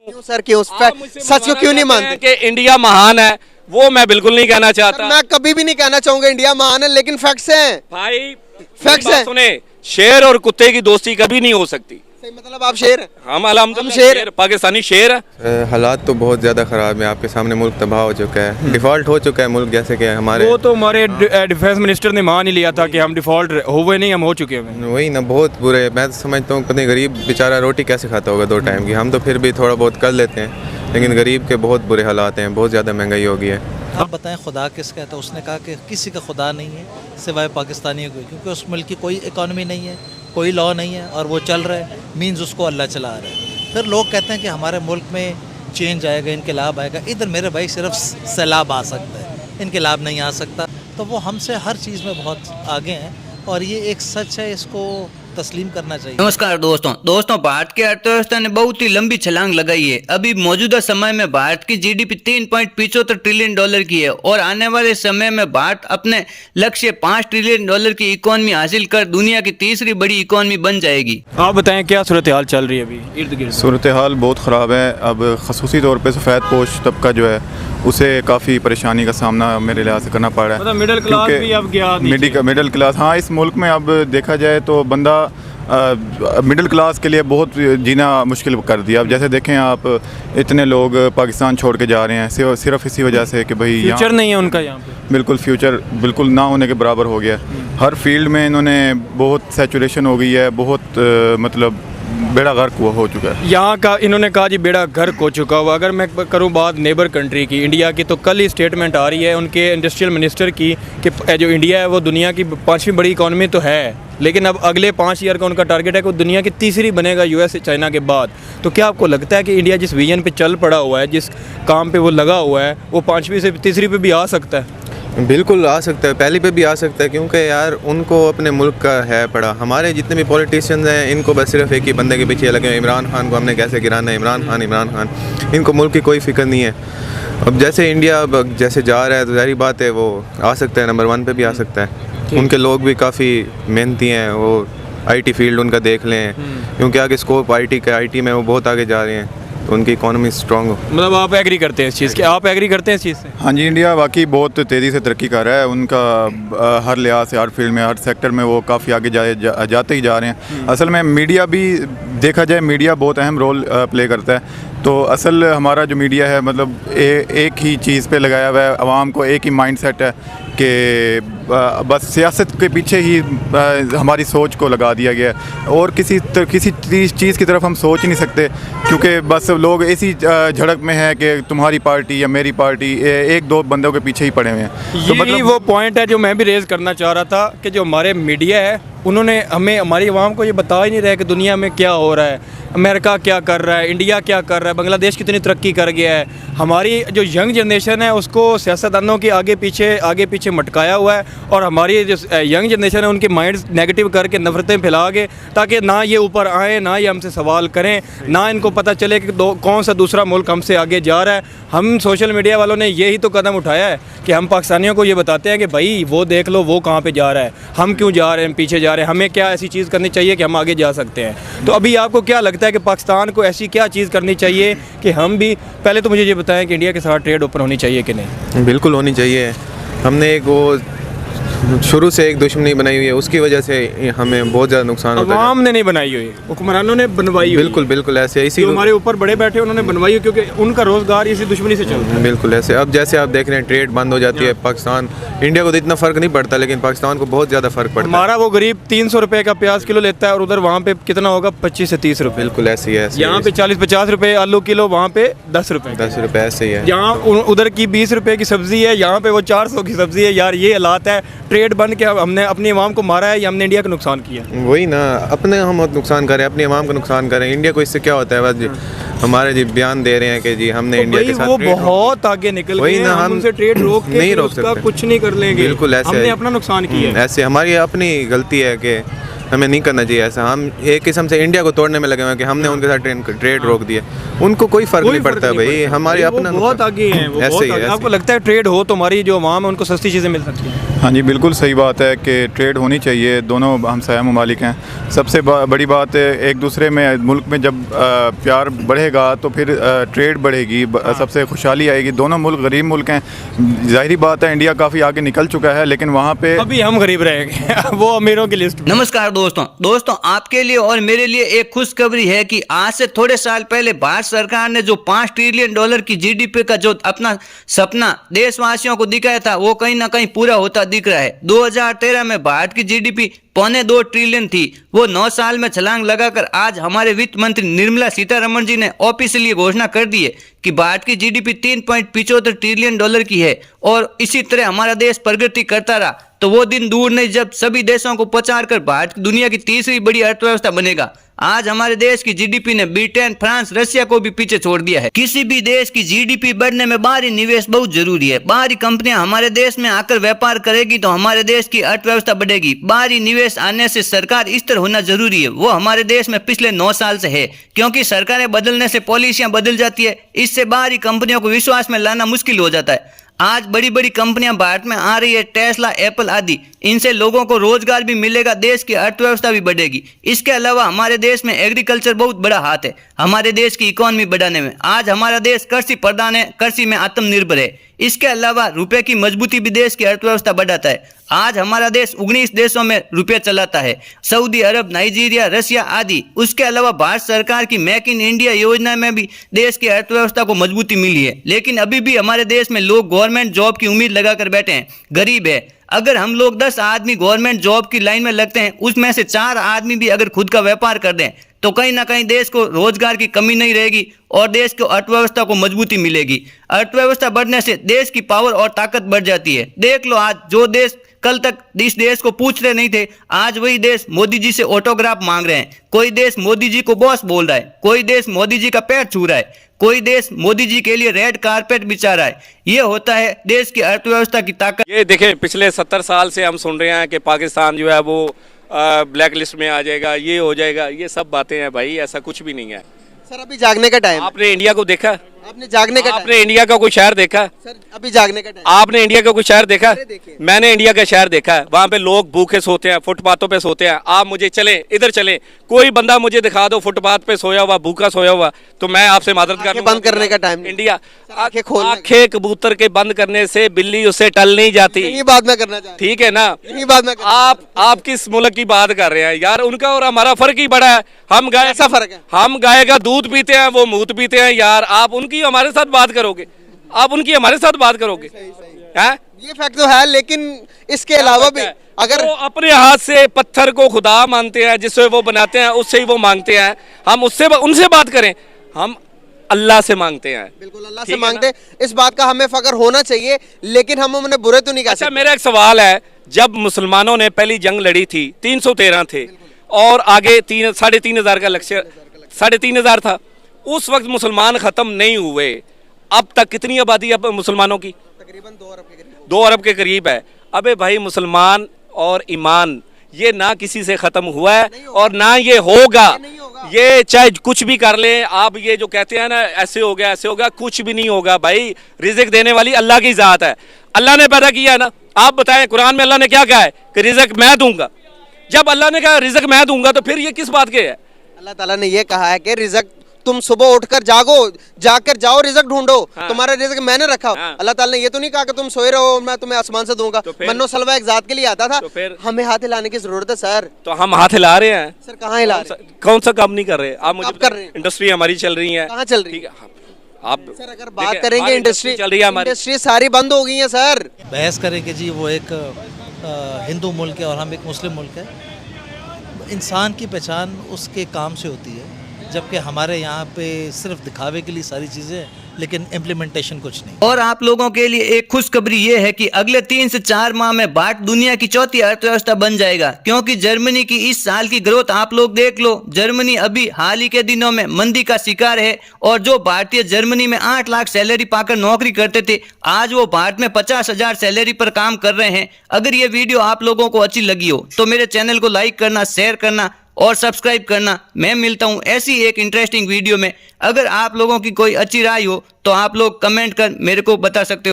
क्यों सर, क्यों सच को क्यों नहीं मानते? कि इंडिया महान है, वो मैं बिल्कुल नहीं कहना चाहता। मैं कभी भी नहीं कहना चाहूंगा इंडिया महान है, लेकिन फैक्ट्स हैं भाई फैक्ट्स है। सुने, शेर और कुत्ते की दोस्ती कभी नहीं हो सकती। सही मतलब आप शेर हैं। हम अल्हम्दुलिल्लाह शेर शेर, पाकिस्तानी शेर है। हालात तो बहुत ज़्यादा ख़राब है, आपके सामने मुल्क तबाह हो चुका है, डिफ़ॉल्ट हो चुका है मुल्क, जैसे कि हमारे वो तो हमारे डिफेंस मिनिस्टर ने मान ही लिया था कि हम डिफॉल्ट हुए नहीं, हम हो चुके हैं। वही ना, बहुत बुरे। मैं तो समझता हूँ पता नहीं गरीब बेचारा रोटी कैसे खाता होगा 2 टाइम की। हम तो फिर भी थोड़ा बहुत कर लेते हैं, लेकिन गरीब के बहुत बुरे हालात हैं, बहुत ज़्यादा महंगाई हो गई है। आप बताएं खुदा किसका है? तो उसने कहा कि किसी का खुदा नहीं है सिवाय पाकिस्तानियों के, क्योंकि उस मुल्क की कोई इकॉनमी नहीं है, कोई लॉ नहीं है और वो चल रहा है, मीन्स उसको अल्लाह चला रहा है। फिर लोग कहते हैं कि हमारे मुल्क में चेंज आएगा, इनकलाब आएगा। इधर मेरे भाई सिर्फ सैलाब आ सकता है, इनकलाब नहीं आ सकता। तो वो हमसे हर चीज़ में बहुत आगे हैं और ये एक सच है, इसको तस्लीम करना चाहिए। नमस्कार दोस्तों, भारत की अर्थव्यवस्था ने बहुत ही लंबी छलांग लगाई है। अभी मौजूदा समय में भारत की जीडीपी 3.75 ट्रिलियन डॉलर की है और आने वाले समय में भारत अपने लक्ष्य 5 ट्रिलियन डॉलर की इकोनॉमी हासिल कर दुनिया की तीसरी बड़ी इकोनॉमी बन जाएगी। आप बताएं क्या सूरत हाल चल रही है अभी इर्द गिर्द? सूरत हाल बहुत ख़राब है। अब ख़ुसूसी तौर पे सफ़ेद पोश तबका जो है उसे काफ़ी परेशानी का सामना मेरे लिहाज से करना पड़ रहा है। मतलब मिडिल क्लास भी अब गया मिडिल क्लास, हाँ, इस मुल्क में अब देखा जाए तो बंदा मिडिल क्लास के लिए बहुत जीना मुश्किल कर दिया। अब जैसे देखें आप, इतने लोग पाकिस्तान छोड़ के जा रहे हैं सिर्फ इसी वजह से कि भाई फ्यूचर नहीं है उनका यहाँ पे। बिल्कुल फ्यूचर बिल्कुल ना होने के बराबर हो गया। हर फील्ड में इन्होंने बहुत सैचुरेशन हो गई है, बहुत मतलब बेड़ा गर्क हो चुका है यहाँ का। इन्होंने कहा जी बेड़ा गर्क हो चुका हुआ। अगर मैं करूँ बात नेबर कंट्री की, इंडिया की, तो कल ही स्टेटमेंट आ रही है उनके इंडस्ट्रियल मिनिस्टर की कि जो इंडिया है वो दुनिया की 5वीं बड़ी इकॉनमी तो है, लेकिन अब अगले 5 ईयर का उनका टारगेट है कि वो दुनिया की तीसरी बनेगा यूएस चाइना के बाद। तो क्या आपको लगता है कि इंडिया जिस विजन पे चल पड़ा हुआ है, जिस काम पे वो लगा हुआ है, वो 5वीं से तीसरी पे भी आ सकता है? बिल्कुल आ सकता है, पहली पे भी आ सकता है, क्योंकि यार उनको अपने मुल्क का है पड़ा। हमारे जितने भी पॉलिटिशियंस हैं, इनको बस सिर्फ एक ही बंदे के पीछे लगे हैं, इमरान खान को हमने कैसे गिराना है, इमरान खान। इनको मुल्क की कोई फिक्र नहीं है। अब जैसे इंडिया जैसे जा रहा है तो ज़ाहिर बात है वो आ सकता है, नंबर 1 पे भी आ सकता है। उनके लोग भी काफ़ी मेहनती हैं, वो IT फील्ड उनका देख लें, क्योंकि आगे स्कोप IT में वो बहुत आगे जा रहे हैं, तो उनकी इकॉनमी स्ट्रॉन्ग हो। मतलब आप एग्री करते हैं इस चीज़ के? आप एग्री करते हैं इस चीज़ से? हाँ जी, इंडिया वाकई बहुत तेज़ी से तरक्की कर रहा है। उनका हर लिहाज से, हर फील्ड में, हर सेक्टर में वो काफ़ी आगे जाते ही जा रहे हैं। असल में मीडिया भी देखा जाए, मीडिया बहुत अहम रोल प्ले करता है। तो असल हमारा जो मीडिया है मतलब एक ही चीज़ पे लगाया हुआ है, आवाम को एक ही माइंडसेट है कि बस सियासत के पीछे ही हमारी सोच को लगा दिया गया है और किसी चीज़ की तरफ हम सोच ही नहीं सकते, क्योंकि बस लोग इसी झड़क में है कि तुम्हारी पार्टी या मेरी पार्टी, 1-2 बंदों के पीछे ही पड़े हुए हैं। तो मतलब वो पॉइंट है जो मैं भी रेज करना चाह रहा था कि जो हमारे मीडिया है उन्होंने हमें, हमारी आवाम को ये बता ही नहीं रहा है कि दुनिया में क्या हो रहा है, अमेरिका क्या कर रहा है, इंडिया क्या कर रहा है, बांग्लादेश कितनी तरक्की कर गया है। हमारी जो यंग जनरेशन है उसको सियासतदानों के आगे पीछे मटकाया हुआ है और हमारी जो यंग जनरेशन है उनके माइंड नेगेटिव करके, नफरतें फैला के, ताकि ना ये ऊपर आए, ना ये हमसे सवाल करें, ना इनको पता चले कि कौन सा दूसरा मुल्क हमसे आगे जा रहा है। हम सोशल मीडिया वालों ने यही तो कदम उठाया है कि हम पाकिस्तानियों को ये बताते हैं कि भाई वो देख लो वो कहाँ पे जा रहा है, हम क्यों जा रहे हैं, पीछे जा रहे हैं, हमें क्या ऐसी चीज़ करनी चाहिए कि हम आगे जा सकते हैं। तो अभी आपको क्या लगता है कि पाकिस्तान को ऐसी क्या चीज़ करनी चाहिए कि हम भी, पहले तो मुझे ये बताएं कि इंडिया के साथ ट्रेड ओपन होनी चाहिए कि नहीं? बिल्कुल होनी चाहिए। हमने एक वो शुरू से एक दुश्मनी बनाई हुई है, उसकी वजह से हमें बहुत ज़्यादा नुकसान होता है। आवाम ने नहीं बनाई हुई, हुक्मरानों ने बनवाई हुई। बिल्कुल ऐसे, इसी हमारे ऊपर बड़े बैठे उन्होंने बनवाई हुई, क्योंकि उनका रोज़गार इसी दुश्मनी से चलता है। बिल्कुल ऐसे। अब जैसे आप देख रहे हैं ट्रेड बंद हो जाती है, पाकिस्तान, इंडिया को तो इतना फ़र्क नहीं पड़ता, लेकिन पाकिस्तान को बहुत ज़्यादा फ़र्क पड़ता है। हमारा वो गरीब 300 रुपये का प्याज किलो लेता है और उधर वहाँ पे कितना होगा, 25 से 30 रुपये। बिल्कुल ऐसे ही है। यहाँ पे 40-50 रुपये आलू किलो, वहाँ पे 10 रुपये। 10 रुपये ऐसे ही है। यहाँ उधर की 20 रुपये की सब्ज़ी है, यहाँ पे वो 400 की सब्ज़ी है। यार ये हालात है, ट्रेड बन के हमने अपनी आवाम को मारा है या हमने इंडिया को नुकसान किया? वही ना, अपने हम नुकसान करें, अपनी आवाम को नुकसान करें, इंडिया को इससे क्या होता है? बस हमारे जी बयान दे रहे हैं कि जी हमने इंडिया के साथ, वो बहुत आगे निकल गए हैं, हम उनसे ट्रेड रोक नहीं सकते, कुछ नहीं कर लेंगे। बिल्कुल ऐसे, हमने अपना नुकसान किया है। ऐसे हमारी अपनी गलती है कि हमें नहीं करना चाहिए ऐसा। हम एक किस्म से इंडिया को तोड़ने में लगे हुए हैं कि हमने उनके साथ ट्रेड रोक दिया। उनको कोई फ़र्क नहीं पड़ता भाई, हमारे अपना बहुत आगे हैं वो, ऐसे बहुत ही आगे। ऐसे आपको लगता है ट्रेड हो तो हमारी जो आवाम है उनको सस्ती चीज़ें मिल सकती हैं? हाँ जी, बिल्कुल सही बात है कि ट्रेड होनी चाहिए। दोनों हमसाया ममालिक हैं। सबसे बड़ी बात है, एक दूसरे में मुल्क में जब प्यार बढ़ेगा तो फिर ट्रेड बढ़ेगी, सबसे खुशहाली आएगी। दोनों मुल्क गरीब मुल्क हैं, ज़ाहिरी बात है इंडिया काफ़ी आगे निकल चुका है, लेकिन वहाँ पे अभी हम गरीब रहेंगे वो अमीरों की लिस्ट में। नमस्कार दोस्तों आपके लिए और मेरे लिए एक खुशखबरी है कि आज से थोड़े साल पहले भारत सरकार ने जो $5 ट्रिलियन की जीडीपी का जो अपना सपना देशवासियों को दिखाया था वो कहीं ना कहीं पूरा होता दिख रहा है। 2013 में भारत की जीडीपी 1.25 ट्रिलियन थी, वो 9 साल में छलांग लगाकर आज हमारे वित्त मंत्री निर्मला सीतारमण जी ने ऑफिशियली घोषणा कर दी है कि भारत की जीडीपी $3.75 ट्रिलियन की है। और इसी तरह हमारा देश प्रगति करता रहा तो वो दिन दूर नहीं जब सभी देशों को पछाड़कर भारत दुनिया की तीसरी बड़ी अर्थव्यवस्था बनेगा। आज हमारे देश की जीडीपी ने ब्रिटेन, फ्रांस, रशिया को भी पीछे छोड़ दिया है। किसी भी देश की जीडीपी बढ़ने में बाहरी निवेश बहुत जरूरी है। बाहरी कंपनियां हमारे देश में आकर व्यापार करेगी तो हमारे देश की अर्थव्यवस्था बढ़ेगी। बाहरी निवेश आने से सरकार स्थिर होना जरूरी है, वो हमारे देश में पिछले 9 साल से है, क्योंकि सरकारें बदलने से पॉलिसियां बदल जाती है। इससे बाहरी कंपनियों को विश्वास में लाना मुश्किल हो जाता है। आज बड़ी बड़ी कंपनियां भारत में आ रही है, टेस्ला, एप्पल आदि। इनसे लोगों को रोजगार भी मिलेगा, देश की अर्थव्यवस्था भी बढ़ेगी। इसके अलावा हमारे देश में एग्रीकल्चर बहुत बड़ा हाथ है हमारे देश की इकोनॉमी बढ़ाने में। आज हमारा देश कृषि प्रधान है, कृषि में आत्मनिर्भर है। इसके अलावा रुपए की मजबूती भी देश की अर्थव्यवस्था बढ़ाता है। आज हमारा देश 19 देशों में रुपया चलाता है, सऊदी अरब, नाइजीरिया, रशिया आदि। उसके अलावा भारत सरकार की मेक इन इंडिया योजना में भी देश की अर्थव्यवस्था को मजबूती मिली है। लेकिन अभी भी हमारे देश में लोग गवर्नमेंट जॉब की उम्मीद लगाकर बैठे हैं, गरीब है। अगर हम लोग 10 आदमी गवर्नमेंट जॉब की लाइन में लगते हैं, उसमें से 4 आदमी भी अगर खुद का व्यापार कर दें तो कहीं ना कहीं देश को रोजगार की कमी नहीं रहेगी और देश को अर्थव्यवस्था को मजबूती मिलेगी। अर्थव्यवस्था बढ़ने से देश की पावर और ताकत बढ़ जाती है। देख लो, आज जो देश कल तक इस देश को पूछ रहे नहीं थे, आज वही देश मोदी जी से ऑटोग्राफ मांग रहे हैं। कोई देश मोदी जी को बॉस बोल रहा है, कोई देश मोदी जी का पैर छू रहा है, कोई देश मोदी जी के लिए रेड कारपेट बिछा रहा है। ये होता है देश की अर्थव्यवस्था की ताकत। ये देखें, पिछले 70 साल से हम सुन रहे हैं कि पाकिस्तान जो है वो ब्लैक लिस्ट में आ जाएगा, ये हो जाएगा। ये सब बातें हैं भाई, ऐसा कुछ भी नहीं है। सर अभी जागने का टाइम। आपने इंडिया को देखा? आपने जागने का आपने इंडिया का कोई शहर देखा? सर अभी जागने का टाइम। आपने इंडिया का कोई शहर देखा? देखिए। मैंने इंडिया का शहर देखा है, वहाँ पे लोग भूखे सोते हैं, फुटपाथों पे सोते हैं। आप मुझे इधर चले, कोई बंदा मुझे दिखा दो फुटपाथ पे सोया हुआ, भूखा सोया हुआ, तो मैं आपसे मादरत कर बंद करने का टाइम। इंडिया आंखें खोलने आंखें कबूतर के बंद करने से बिल्ली उससे टल नहीं जाती। यही बात मैं करना चाहता ठीक है ना? यही बात मैं आप किस मुल्क की बात कर रहे हैं यार? उनका और हमारा फर्क ही बड़ा है। हम गाय ऐसा फर्क है? हम गाय का दूध पीते हैं, वो मूत पीते हैं यार। आप उनकी हमारे साथ बात करोगे? आप उनकी हमारे साथ बात करोगे? हैं? ये फैक्ट तो है, लेकिन इसके अलावा भी अगर वो अपने हाथ से पत्थर को खुदा मानते हैं, जिससे वो बनाते हैं उससे ही वो मांगते हैं। हम उनसे बात करें, हम अल्लाह से मांगते हैं। बिल्कुल अल्लाह से मांगते हैं। इस बात का हमें फख्र होना चाहिए, लेकिन हम उन्हें बुरे तो नहीं कह अच्छा, सकते। मेरा एक सवाल है, जब मुसलमानों ने पहली जंग लड़ी थी 313 थे और आगे 3,500 का लक्ष्य 3,500 था। उस वक्त मुसलमान खत्म नहीं हुए। अब तक कितनी आबादी है मुसलमानों की? तकरीबन 2 अरब के करीब। 2 अरब के करीब है। अबे भाई, मुसलमान और ईमान ये ना किसी से खत्म हुआ है और ना ये होगा। ये चाहे कुछ भी कर ले आप, ये जो कहते हैं ना ऐसे हो गया ऐसे हो गया, कुछ भी नहीं होगा भाई। रिज़्क देने वाली अल्लाह की ज़ात है, अल्लाह ने पैदा किया है ना। आप बताएं, कुरान में अल्लाह ने क्या कहा है कि रिज़्क मैं दूंगा। जब अल्लाह ने कहा रिज़्क मैं दूंगा तो फिर ये किस बात के है? अल्लाह ताला ने ये कहा है कि रिज़्क तुम सुबह उठकर जाकर जाओ, रिज़्क ढूंढो। हाँ। तुम्हारा रिज़्क मैंने रखा। हाँ। अल्लाह ताला ने ये तो नहीं कहा कि तुम सोए रहो मैं तुम्हें आसमान से दूंगा। तो फिर? मन्नो सलवा एक जात के लिए आता था, तो फिर? हमें हाथ हिलाने की जरूरत है सर। तो हम हाथ हिला रहे हैं सर कहाँ हिला रहे हैं? कौन सा काम नहीं कर रहे? आप मुझे आप कर रहे हैं। इंडस्ट्री हमारी चल रही है, कहाँ चल रही ठीक है? है। आप सर अगर देखिए, बात करेंगे हमारी इंडस्ट्री चल रही है, हमारी इंडस्ट्री सारी बंद हो गई है सर। बहस करेंगे जी, वो एक हिंदू मुल्क है और हम एक मुस्लिम मुल्क है। इंसान की पहचान उसके काम से होती है। जबकि हमारे यहाँ पे सिर्फ दिखावे के लिए सारी चीज़ें हैं, लेकिन इम्प्लीमेंटेशन कुछ नहीं। और आप लोगों के लिए एक खुशखबरी ये है कि अगले 3 से 4 माह में भारत दुनिया की चौथी अर्थव्यवस्था बन जाएगा, क्योंकि जर्मनी की इस साल की ग्रोथ आप लोग देख लो। जर्मनी अभी हाल ही के दिनों में मंदी का शिकार है, और जो भारतीय जर्मनी में 8 लाख सैलरी पाकर नौकरी करते थे, आज वो भारत में 50,000 सैलरी पर काम कर रहे हैं। अगर ये वीडियो आप लोगों को अच्छी लगी हो तो मेरे चैनल को लाइक करना, शेयर करना और सब्सक्राइब करना। मैं मिलता हूं ऐसी एक इंटरेस्टिंग वीडियो में। अगर आप लोगों की कोई अच्छी राय हो तो आप लोग कमेंट कर मेरे को बता सकते हो।